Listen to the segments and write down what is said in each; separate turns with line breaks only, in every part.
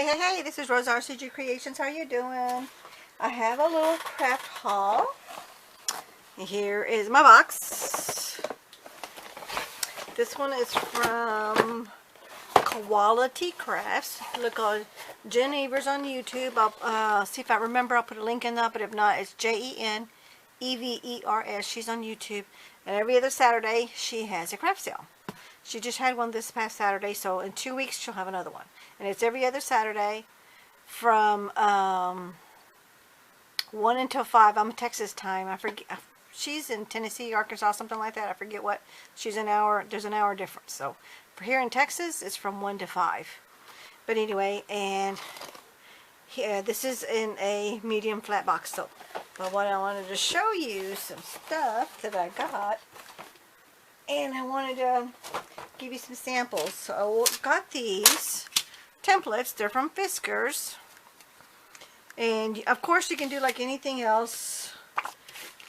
Hey, this is Rosa, rcgkreations. How you doing? I have a little craft haul. Here is my box. This one is from Quality Crafts. Look on Jen Evers on YouTube. I'll see if I remember. I'll put a link in there, but if not, it's JenEvers. She's on YouTube, and every other Saturday she has a craft sale. She just had one this past Saturday, so in 2 weeks she'll have another one. And it's every other Saturday from 1 until 5. I'm Texas time. I forget. She's in Tennessee, Arkansas, something like that. I forget what. She's an hour. There's an hour difference. So for here in Texas, it's from 1 to 5. But anyway, and here, this is in a medium flat box. So, but what I wanted to show you some stuff that I got. And I wanted to give you some samples. So I got these templates. They're from Fiskars. And of course you can do like anything else.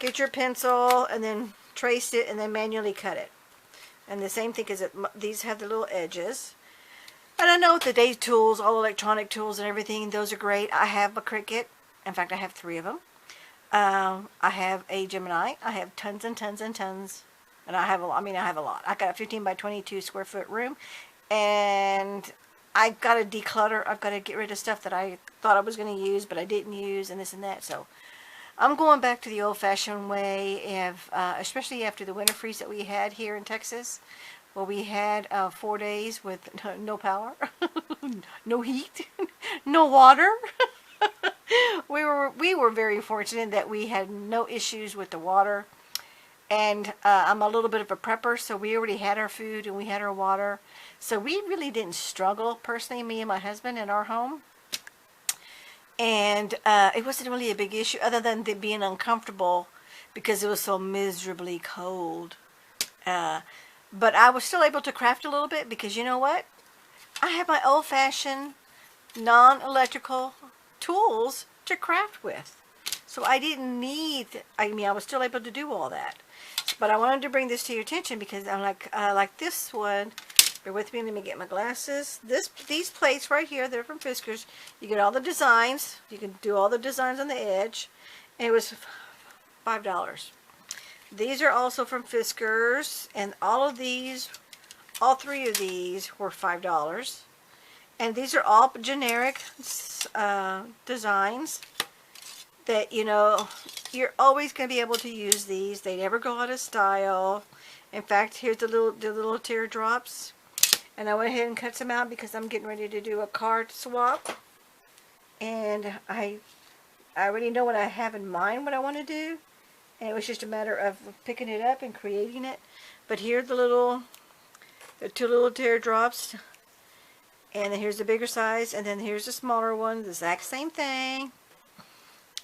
Get your pencil and then trace it and then manually cut it. And the same thing is that these have the little edges. And I know with today's tools, all electronic tools and everything, those are great. I have a Cricut. In fact, I have 3 of them. I have a Gemini. I have tons and tons and tons. And I have a lot. I have a lot. I got a 15 by 22 square foot room, and I've got to declutter. I've got to get rid of stuff that I thought I was going to use, but I didn't use, and this and that. So I'm going back to the old-fashioned way of, especially after the winter freeze that we had here in Texas, where we had 4 days with no power, no heat, no water. We were very fortunate that we had no issues with the water. And I'm a little bit of a prepper, so we already had our food and we had our water. So we really didn't struggle, personally, me and my husband, in our home. And it wasn't really a big issue, other than being uncomfortable because it was so miserably cold. But I was still able to craft a little bit because, you know what? I have my old-fashioned, non-electrical tools to craft with. So I didn't need, I was still able to do all that. But I wanted to bring this to your attention because I'm like this one. Bear with me, let me get my glasses. These plates right here, they're from Fiskars. You get all the designs. You can do all the designs on the edge. And it was $5. These are also from Fiskars. And all 3 of these were $5. And these are all generic designs that, you know, you're always going to be able to use these. They never go out of style. In fact, here's the little teardrops. And I went ahead and cut some out because I'm getting ready to do a card swap. And I already know what I have in mind, what I want to do. And it was just a matter of picking it up and creating it. But here's the 2 little teardrops. And then here's the bigger size. And then here's the smaller one. The exact same thing.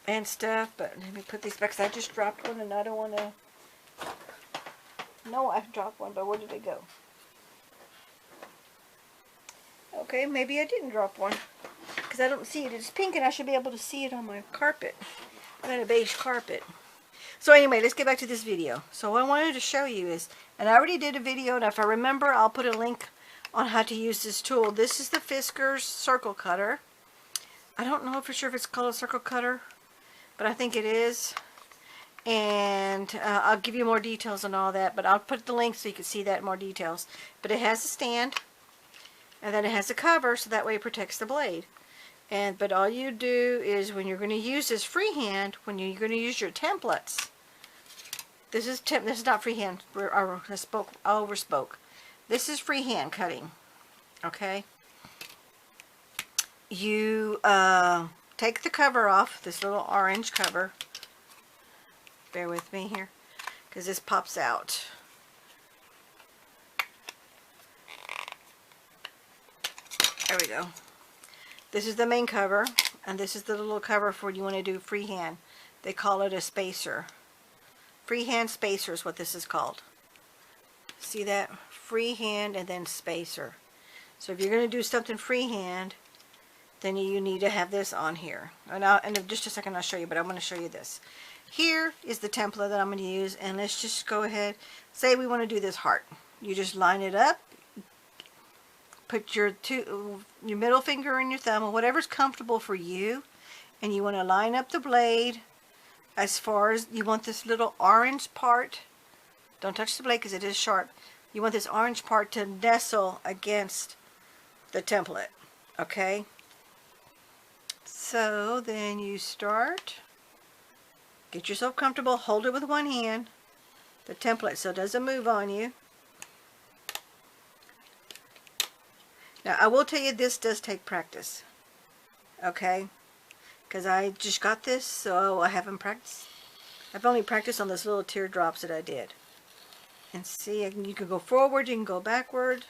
And stuff, but let me put these back because I just dropped one and I don't want to. No, I dropped one, but where did it go? Okay, maybe I didn't drop one because I don't see it. It's pink and I should be able to see it on my carpet. I'm on a beige carpet. So anyway, let's get back to this video. So what I wanted to show you is, and I already did a video, and if I remember, I'll put a link on how to use this tool. This is the Fiskars circle cutter. I don't know for sure if it's called a circle cutter, but I think it is. And I'll give you more details on all that, but I'll put the link so you can see that in more details. But it has a stand, and then it has a cover, so that way it protects the blade. But all you do is, when you're going to use this freehand, when you're going to use your templates, this is not freehand. I overspoke. This is freehand cutting. Okay. You take the cover off, this little orange cover. Bear with me here, because this pops out. There we go. This is the main cover, and this is the little cover for when you want to do freehand. They call it a spacer. Freehand spacer is what this is called. See that? Freehand and then spacer. So if you're going to do something freehand, then you need to have this on here. And in just a second I'll show you, but I'm going to show you this. Here is the template that I'm going to use, and let's just go ahead. Say we want to do this heart. You just line it up, put your middle finger and your thumb, or whatever's comfortable for you, and you want to line up the blade as far as you want this little orange part. Don't touch the blade because it is sharp. You want this orange part to nestle against the template, okay? So then you start, get yourself comfortable, hold it with one hand, the template, so it doesn't move on you. Now I will tell you, this does take practice, okay? Because I just got this, so I haven't practiced. I've only practiced on those little teardrops that I did. And see, you can go forward, you can go backward.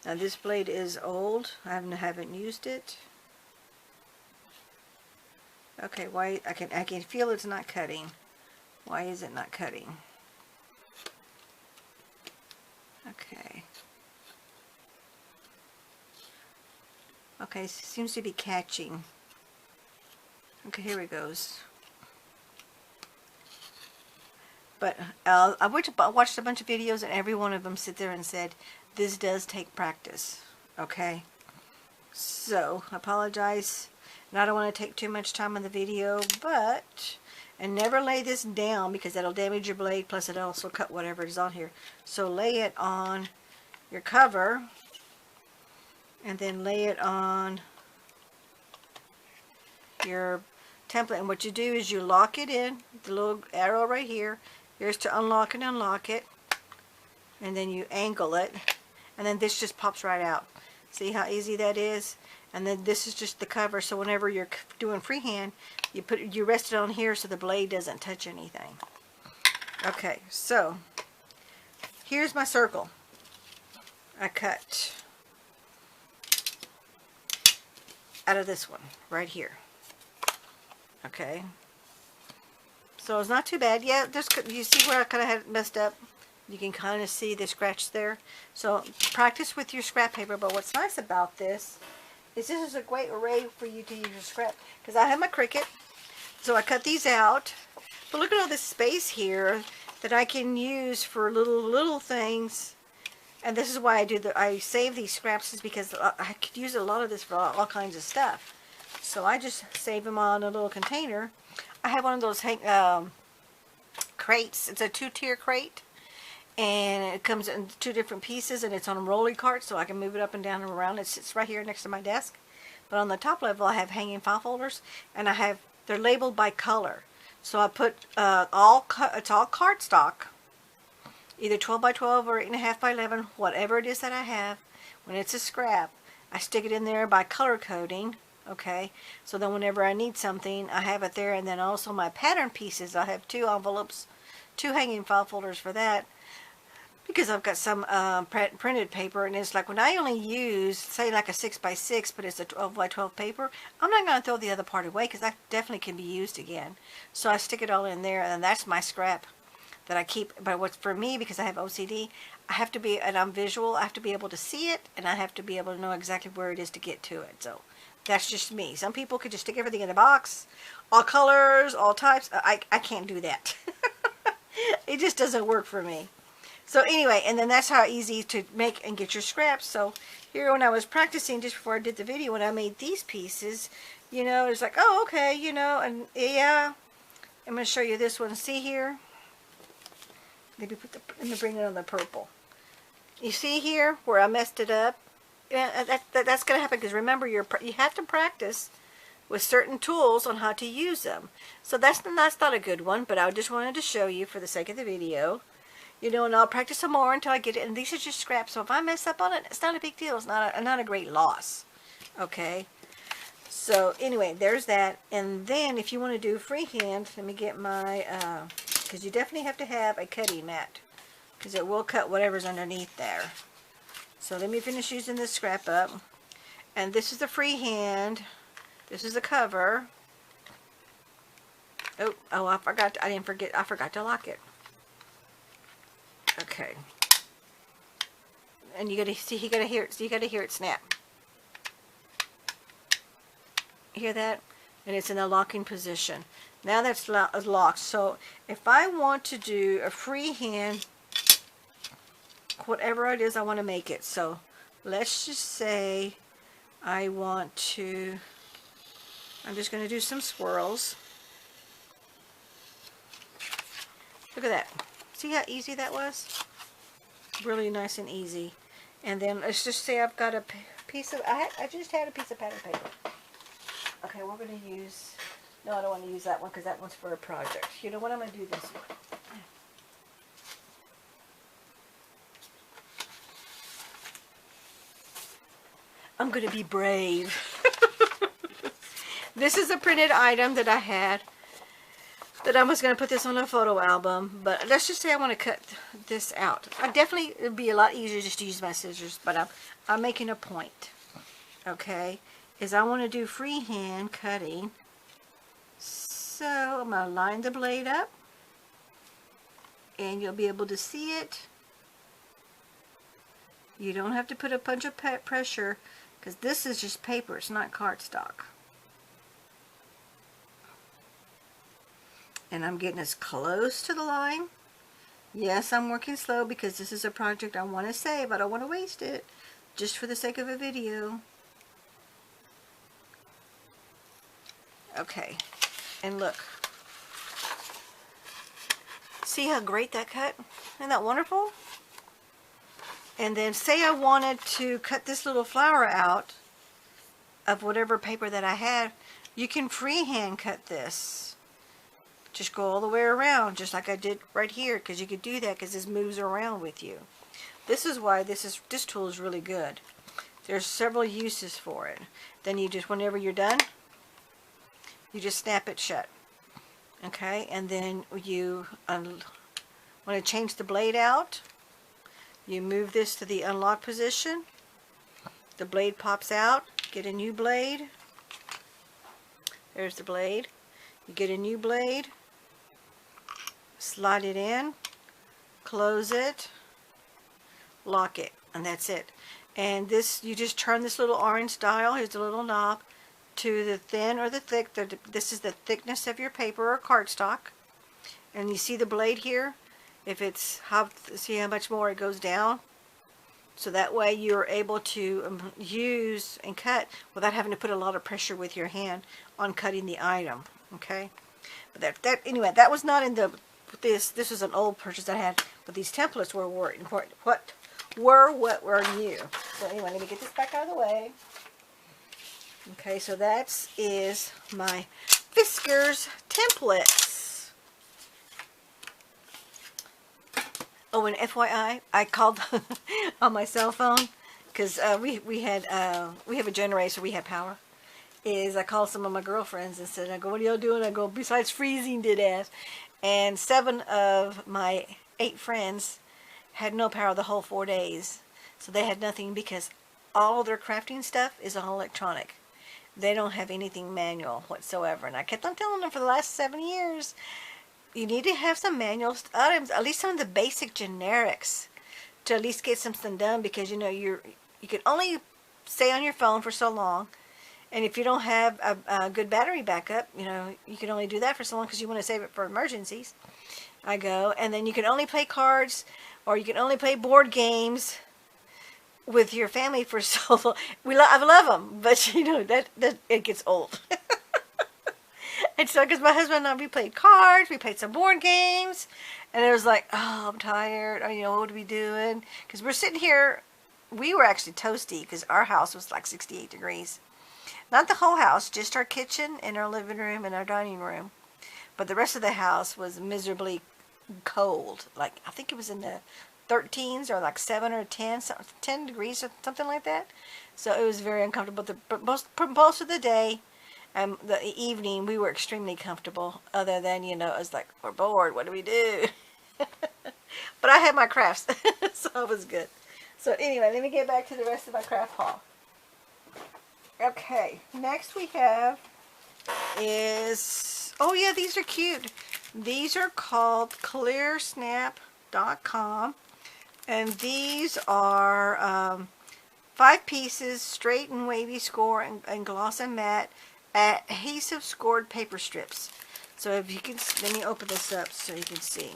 Now this blade is old. I haven't used it. Okay, why I can feel it's not cutting. Why is it not cutting? Okay. Okay, seems to be catching. Okay, here it goes. But I watched a bunch of videos, and every one of them sit there and said, this does take practice. Okay? So, I apologize. And I don't want to take too much time on the video, but... And never lay this down, because that'll damage your blade, plus it'll also cut whatever is on here. So lay it on your cover, and then lay it on your template. And what you do is you lock it in, the little arrow right here. Here's to unlock and unlock it. And then you angle it, and then this just pops right out. See how easy that is? And then this is just the cover, so whenever you're doing freehand, you rest it on here so the blade doesn't touch anything. Okay, so here's my circle. I cut out of this one right here. Okay, so it's not too bad. Yeah, you see where I kind of had it messed up? You can kind of see the scratch there. So practice with your scrap paper. But what's nice about this is is a great array for you to use your scrap. Because I have my Cricut, so I cut these out. But look at all this space here that I can use for little things. And this is why I save these scraps, is because I could use a lot of this for all kinds of stuff. So I just save them all in a little container. I have one of those crates. It's a 2-tier crate. And it comes in 2 different pieces, and it's on a rolling cart, so I can move it up and down and around. It sits right here next to my desk. But on the top level, I have hanging file folders, and they're labeled by color. So I put it's all cardstock, either 12 by 12 or 8.5 by 11, whatever it is that I have. When it's a scrap, I stick it in there by color coding. Okay, so then whenever I need something, I have it there. And then also my pattern pieces, I have 2 envelopes, 2 hanging file folders for that. Because I've got some printed paper, and it's like when I only use, say, like a 6 by 6, but it's a 12 by 12 paper, I'm not going to throw the other part away, because that definitely can be used again. So I stick it all in there, and that's my scrap that I keep. But what's for me, because I have OCD, I have to be, and I'm visual, I have to be able to see it, and I have to be able to know exactly where it is to get to it. So that's just me. Some people could just stick everything in a box, all colors, all types. I can't do that. It just doesn't work for me. So anyway, and then that's how easy to make and get your scraps. So here, when I was practicing just before I did the video, when I made these pieces, you know, it's like, oh, okay, you know, and yeah, I'm going to show you this one. See here? Maybe let me bring it on the purple. You see here where I messed it up? Yeah, that's going to happen, because remember, you have to practice with certain tools on how to use them. So that's not a good one, but I just wanted to show you for the sake of the video. You know, and I'll practice some more until I get it. And these are just scraps, so if I mess up on it, it's not a big deal. It's not a great loss. Okay? So, anyway, there's that. And then, if you want to do freehand, let me get my, because you definitely have to have a cutting mat, because it will cut whatever's underneath there. So, let me finish using this scrap up. And this is the freehand. This is the cover. Oh, I forgot to lock it. Okay, and you gotta see, you gotta hear it snap. Hear that? And it's in a locking position. Now that's locked. So if I want to do a freehand, whatever it is I want to make it. So let's just say I want to, I'm just going to do some swirls. Look at that. See how easy that was? Really nice and easy. And then let's just say I've got a piece of, I just had a piece of pattern paper. Okay, we're going to use, no, I don't want to use that one because that one's for a project. You know what, I'm going to do this one. I'm going to be brave. This is a printed item that I had that I was going to put this on a photo album, but let's just say I want to cut this out. It would be a lot easier just to use my scissors, but I'm making a point, okay, is I want to do freehand cutting. So I'm going to line the blade up, and you'll be able to see it. You don't have to put a bunch of pressure, because this is just paper, it's not cardstock. And I'm getting as close to the line. Yes, I'm working slow because this is a project I want to save. I don't want to waste it just for the sake of a video. Okay, and look. See how great that cut? Isn't that wonderful? And then say I wanted to cut this little flower out of whatever paper that I had, you can freehand cut this. Just go all the way around, just like I did right here, because you could do that because this moves around with you. This is why this tool is really good. There's several uses for it. Then you just, whenever you're done, you just snap it shut. Okay, and then you want to change the blade out. You move this to the unlock position. The blade pops out. Get a new blade. There's the blade. You get a new blade. Slide it in. Close it. Lock it. And that's it. And this, you just turn this little orange dial. Here's the little knob. To the thin or the thick. This is the thickness of your paper or cardstock. And you see the blade here? If it's, see how much more it goes down? So that way you're able to use and cut without having to put a lot of pressure with your hand on cutting the item. Okay? But anyway, that was not in the, this was an old purchase I had, but these templates were what were new. So anyway, let me get this back out of the way. Okay, so that is my Fiskars templates. Oh, and FYI, I called on my cell phone because we have a generator, we have power. I called some of my girlfriends and said, I go, what are y'all doing? I go, besides freezing, dead ass. And 7 of my 8 friends had no power the whole 4 days. So they had nothing because all their crafting stuff is all electronic. They don't have anything manual whatsoever. And I kept on telling them for the last 7 years, you need to have some manual items, at least some of the basic generics, to at least get something done, because you know you can only stay on your phone for so long, and if you don't have a good battery backup, you know you can only do that for so long because you want to save it for emergencies. And then you can only play cards, or you can only play board games with your family for so long. I love them, but you know that it gets old. And so, because my husband and I, we played cards, we played some board games, and it was like, oh, I'm tired. You know, what are we doing? Because we're sitting here, we were actually toasty because our house was like 68 degrees. Not the whole house, just our kitchen and our living room and our dining room. But the rest of the house was miserably cold. Like, I think it was in the 13s or like 7 or 10 degrees or something like that. So it was very uncomfortable. But most of the day, the evening, we were extremely comfortable, other than, you know, it was like, we're bored, what do we do? But I had my crafts, so it was good. So anyway, let me get back to the rest of my craft haul. Okay, next we have is, oh yeah, these are cute. These are called clearsnap.com, and these are 5 pieces, straight and wavy score and gloss and matte adhesive scored paper strips. So if you can, let me open this up so you can see.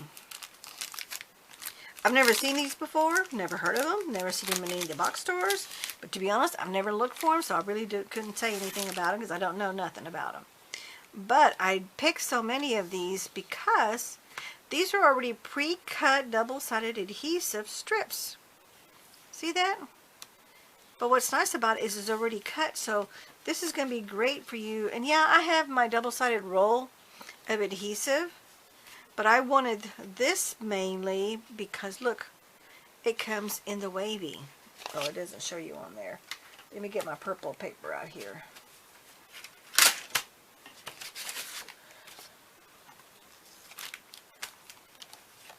I've never seen these before, never heard of them, never seen them in any of the box stores. But to be honest, I've never looked for them, so I really couldn't say anything about them because I don't know nothing about them. But I picked so many of these because these are already pre-cut double-sided adhesive strips. See that? But what's nice about it is it's already cut, so this is going to be great for you. And yeah, I have my double-sided roll of adhesive, but I wanted this mainly because look, it comes in the wavy. Oh, it doesn't show you on there. Let me get my purple paper out here.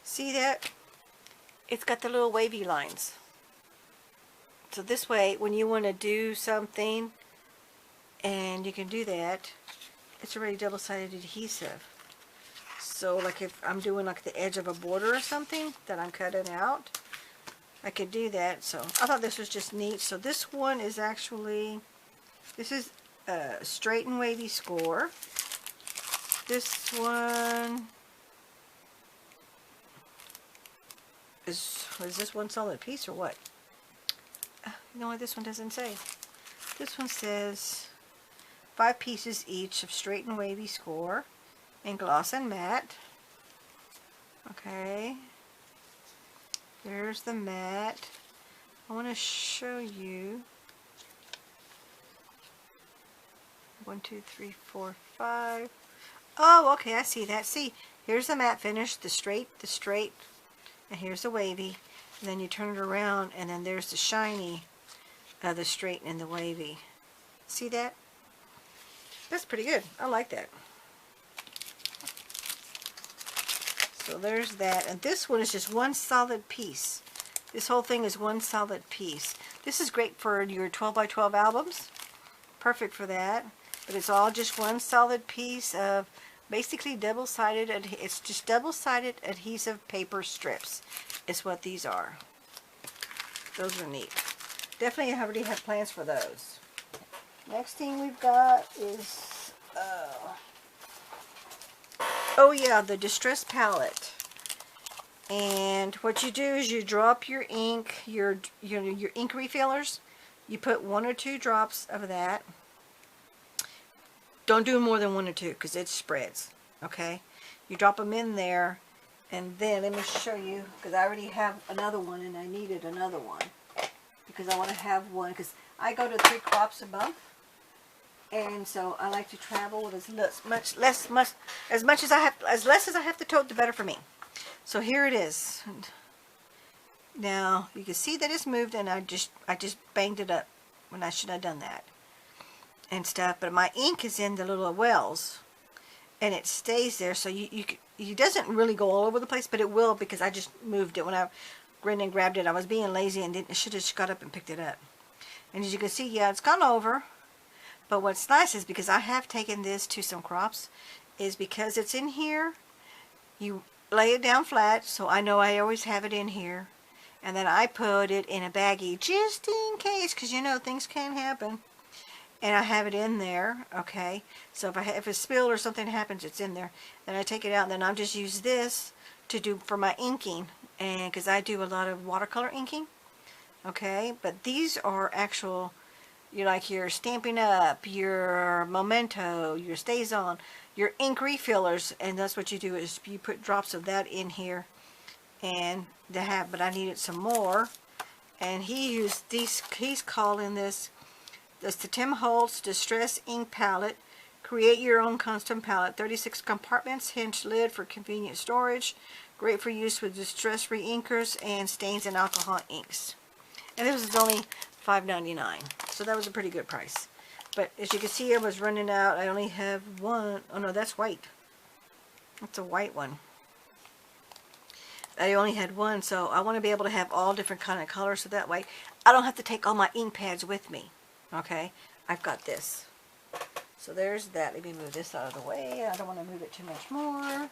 See that? It's got the little wavy lines. So this way, when you want to do something, and you can do that, it's already double-sided adhesive. So like if I'm doing like the edge of a border or something that I'm cutting out, I could do that. So I thought this was just neat. So this one is actually, this is a straight and wavy score. This one is this one solid piece or what? You know what, this one doesn't say. This one says 5 pieces each of straight and wavy score in gloss and matte. Okay. There's the matte. I want to show you 1, 2, 3, 4, 5. Oh, okay, I see that. See, here's the matte finish, the straight, and here's the wavy. And then you turn it around, and then there's the shiny, the straight and the wavy. See that? That's pretty good. I like that. So there's that. And this one is just one solid piece. This whole thing is one solid piece. This is great for your 12 by 12 albums. Perfect for that. But it's all just one solid piece of basically double-sided. It's just double-sided adhesive paper strips is what these are. Those are neat. Definitely I already have plans for those. Next thing we've got is, oh yeah, the Distress palette. And what you do is you drop your ink, your ink refillers. You put 1 or 2 drops of that. Don't do more than 1 or 2 because it spreads. Okay, you drop them in there, and then let me show you because I already have another one and I needed another one because I want to have one because I go to 3 crops a month. And so I like to travel with as less as I have to tote, the better for me. So here it is. Now you can see that it's moved, and I just banged it up when I should have done that and stuff. But my ink is in the little wells, and it stays there. So it doesn't really go all over the place, but it will because I just moved it when I ran and grabbed it. I was being lazy and should have got up and picked it up. And as you can see, yeah, it's gone over. But what's nice is because I have taken this to some crops, is because it's in here, you lay it down flat, so I know I always have it in here. And then I put it in a baggie just in case, because you know things can happen. And I have it in there, okay? So if a spill or something happens, it's in there. Then I take it out, and then I'll just use this to do for my inking. And because I do a lot of watercolor inking, okay? But these are actual... like your Stampin' Up, your Memento, your StazOn, your ink refillers, and that's what you do is you put drops of that in here, and but I needed some more, and he used these. He's calling this the Tim Holtz Distress Ink Palette. Create your own custom palette. 36 compartments, hinged lid for convenient storage. Great for use with distress reinkers and stains and alcohol inks. And this was only $5.99, so that was a pretty good price. But as you can see, I was running out. I only have one. Oh no, that's white. That's a white one. I only had one, so I want to be able to have all different kind of colors, so that way I don't have to take all my ink pads with me. Okay, I've got this. So there's that. Let me move this out of the way. I don't want to move it too much more.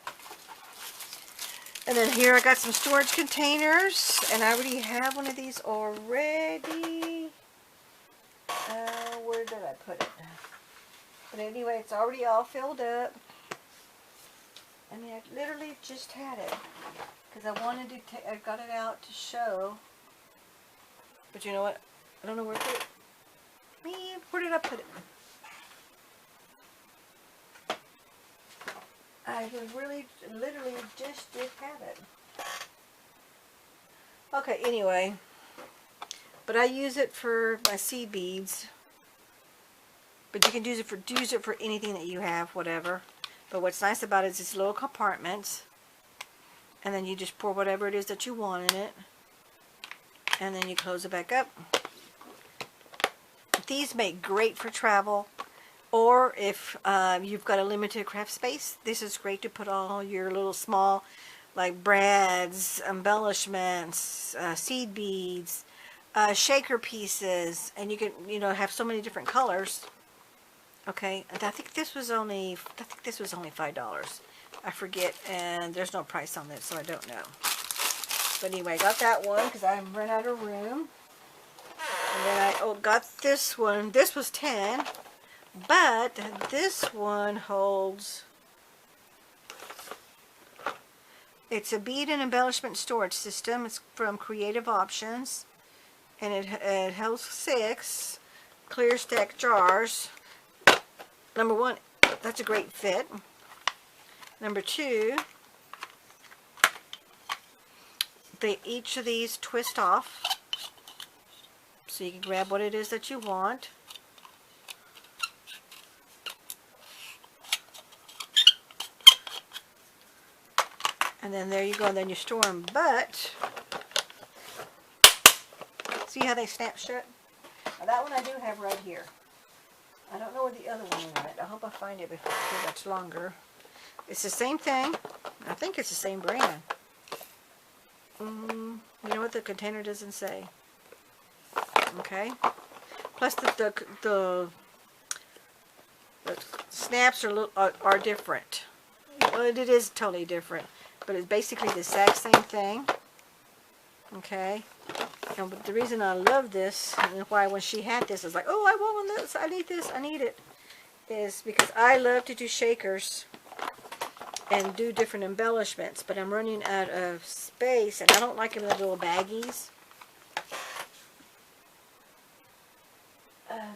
And then here I got some storage containers, and I already have one of these already. Where did I put it? But anyway, it's already all filled up. I mean, I literally just had it. Because I wanted to I got it out to show. But you know what? I don't know where to put it. Where did I put it? I literally just did have it. Okay, anyway. But I use it for my seed beads. But you can use it for anything that you have, whatever. But what's nice about it is it's little compartments. And then you just pour whatever it is that you want in it. And then you close it back up. These make great for travel. Or if you've got a limited craft space, this is great to put all your little small, like brads, embellishments, seed beads, shaker pieces, and you can, have so many different colors. Okay, and I think this was only $5. I forget, and there's no price on it, so I don't know. But anyway, I got that one because I ran out of room. And then I got this one. This was 10. But this one holds, it's a bead and embellishment storage system. It's from Creative Options. And it holds 6 clear stack jars. Number 1, that's a great fit. Number 2, each of these twist off. So you can grab what it is that you want. And then there you go, and then you store them. But, see how they snap shut? Now that one I do have right here. I don't know where the other one went. I hope I find it before it's much longer. It's the same thing. I think it's the same brand. You know what the container doesn't say. Okay. Plus the snaps are different. Well, it is totally different. But it's basically the exact same thing. Okay. And the reason I love this, and why when she had this, I was like, oh, I want this, I need this, I need it, is because I love to do shakers and do different embellishments, but I'm running out of space, and I don't like them in little baggies.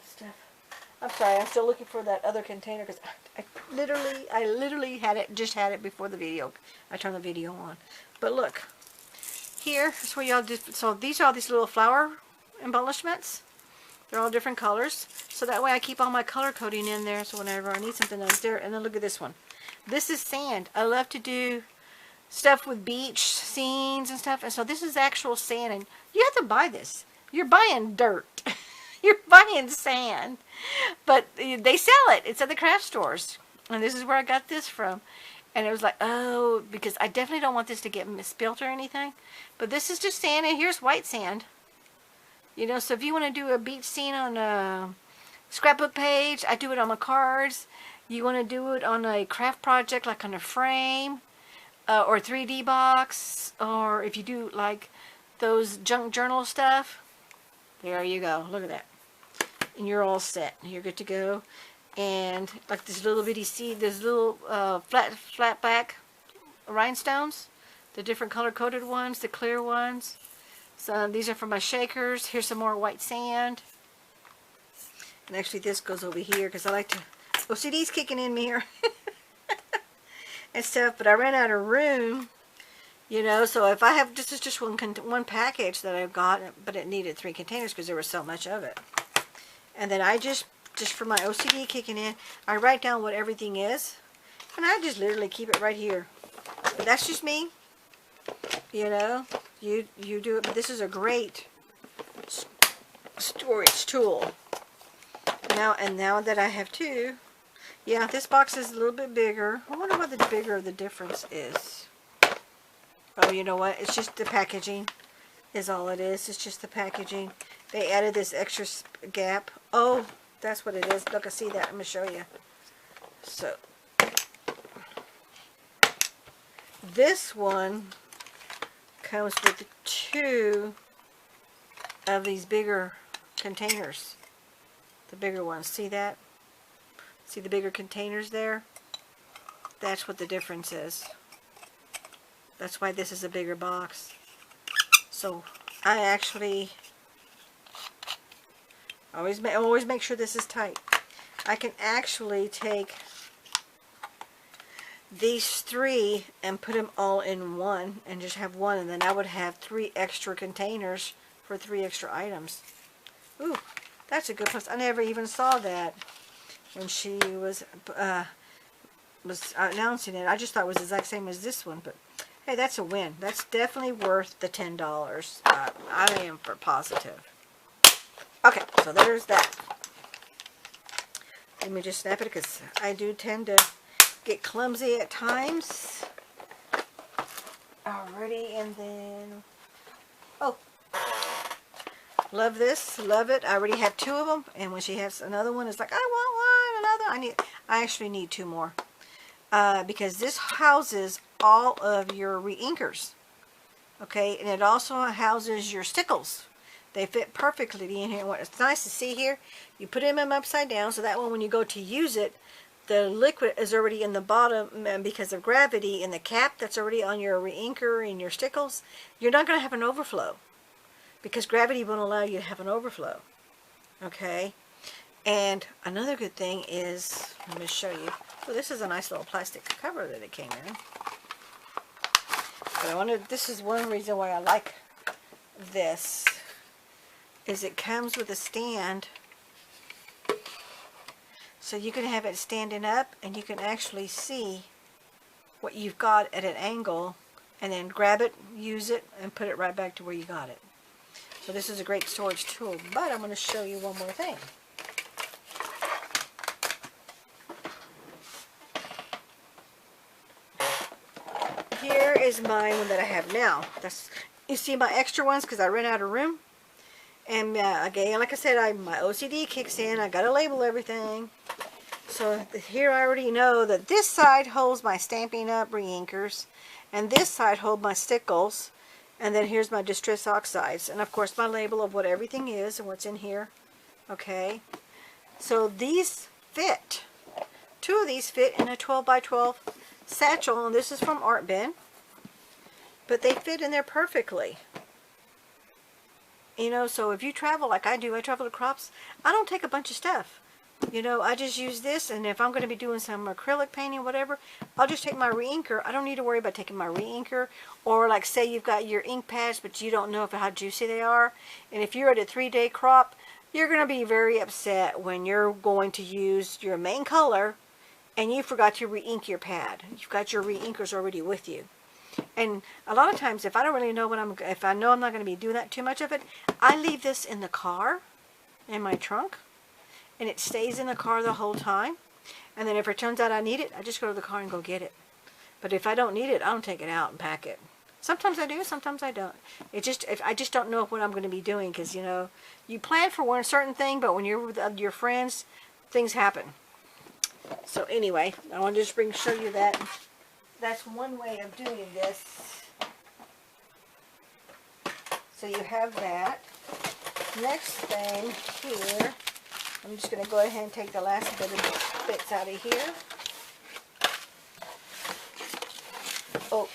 Stuff. I'm sorry, I'm still looking for that other container because I literally just had it before the video. I turned the video on. But look, here is where y'all do. So these are all these little flower embellishments. They're all different colors. So that way I keep all my color coding in there. So whenever I need something else there. And then look at this one. This is sand. I love to do stuff with beach scenes and stuff. And so this is actual sand. And you have to buy this. You're buying dirt. You're buying sand. But they sell it. It's at the craft stores. And this is where I got this from. And it was like, oh, because I definitely don't want this to get spilt or anything. But this is just sand, and here's white sand. So if you want to do a beach scene on a scrapbook page, I do it on my cards. You want to do it on a craft project, like on a frame, or 3D box, or if you do like those junk journal stuff, there you go. Look at that. And you're all set. You're good to go. And like this little bitty seed, this little flat back rhinestones, the different color coded ones, the clear ones. So these are for my shakers. Here's some more white sand. And actually this goes over here because I like to, OCD's kicking in me here. And stuff, but I ran out of room, so if I have, this is just one package that I've got, but it needed 3 containers because there was so much of it. And then I just for my OCD kicking in, I write down what everything is, and I just literally keep it right here. But that's just me. You do it, but this is a great storage tool. Now that I have 2, yeah, this box is a little bit bigger. I wonder what the bigger the difference is. Oh, you know what? It's just the packaging is all it is. It's just the packaging. They added this extra gap. Oh, that's what it is. Look, I see that. I'm going to show you. So, this one comes with 2 of these bigger containers. The bigger ones. See that? See the bigger containers there? That's what the difference is. That's why this is a bigger box. So I actually always make sure this is tight. I can actually take these 3 and put them all in one and just have one, and then I would have 3 extra containers for 3 extra items. Ooh, that's a good place. I never even saw that when she was announcing it. I just thought it was the exact same as this one, but hey, that's a win. That's definitely worth the $10. I am for positive. Okay, so there's that. Let me just snap it because I do tend to get clumsy at times. Alrighty, and then, oh, love this, love it. I already have 2 of them, and when she has another one, it's like, I want one, another. I actually need 2 more. Because this houses all of your reinkers. Okay, and it also houses your stickles. They fit perfectly in here. What's nice to see here, you put them upside down, so that way when you go to use it, the liquid is already in the bottom, and because of gravity in the cap that's already on your reinker and your stickles, you're not going to have an overflow. Because gravity won't allow you to have an overflow. Okay, and another good thing is, let me show you. Oh, this is a nice little plastic cover that it came in. But this is one reason why I like this, is it comes with a stand, so you can have it standing up and you can actually see what you've got at an angle, and then grab it, use it, and put it right back to where you got it. So this is a great storage tool. But I'm going to show you one more thing. Here is my one that I have now. You see my extra ones because I ran out of room. And again, like I said, my OCD kicks in. I got to label everything. So here I already know that this side holds my Stampin' Up! Reinkers, and this side holds my stickles, and then here's my Distress Oxides, and of course my label of what everything is and what's in here. Okay, so these fit. 2 of these fit in a 12 by 12 satchel, and this is from Art Bin, but they fit in there perfectly. You know, so if you travel like I do, I travel to crops, I don't take a bunch of stuff. You know, I just use this, and if I'm going to be doing some acrylic painting, whatever, I'll just take my reinker. I don't need to worry about taking my reinker. Or like say you've got your ink pads, but you don't know how juicy they are. And if you're at a 3-day crop, you're going to be very upset when you're going to use your main color and you forgot to re-ink your pad. You've got your reinkers already with you. And a lot of times, if I don't really know if I know I'm not going to be doing that too much of it, I leave this in the car, in my trunk. And it stays in the car the whole time. And then if it turns out I need it, I just go to the car and go get it. But if I don't need it, I don't take it out and pack it. Sometimes I do, sometimes I don't. I just don't know what I'm going to be doing, because, you know, you plan for one certain thing, but when you're with your friends, things happen. So anyway, I want to just show you that. That's one way of doing this. So you have that. Next thing here, I'm just going to go ahead and take the last bit of bits out of here. Oh,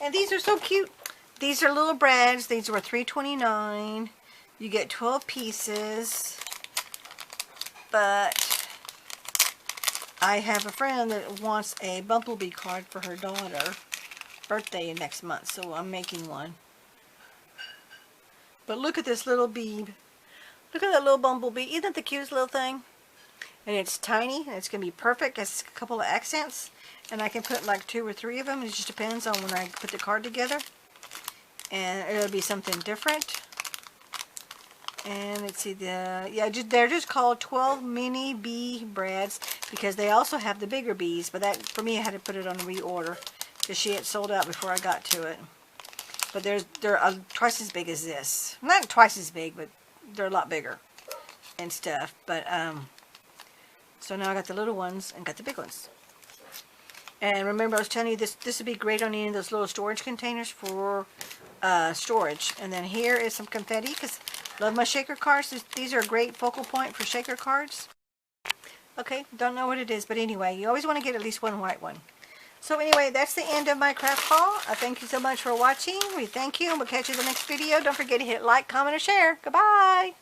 and these are so cute. These are little brads. These were $3.29. You get 12 pieces. But I have a friend that wants a bumblebee card for her daughter's birthday next month, so I'm making one. But look at this little bee. Look at that little bumblebee. Isn't that the cutest little thing? And it's tiny, and it's going to be perfect. It's a couple of accents, and I can put like 2 or 3 of them. It just depends on when I put the card together. And it'll be something different. And let's see, they're just called 12 mini bee brads, because they also have the bigger bees. But that, for me, I had to put it on a reorder because she had sold out before I got to it. But they're twice as big as this. Not twice as big, but they're a lot bigger and stuff. But so now I got the little ones and got the big ones. And remember, I was telling you this would be great on any of those little storage containers for storage. And then here is some confetti, because I love my shaker cards. These are a great focal point for shaker cards. Okay, don't know what it is, but anyway, you always want to get at least one white one. So anyway, that's the end of my craft haul. I thank you so much for watching. We thank you, and we'll catch you in the next video. Don't forget to hit like, comment, or share. Goodbye.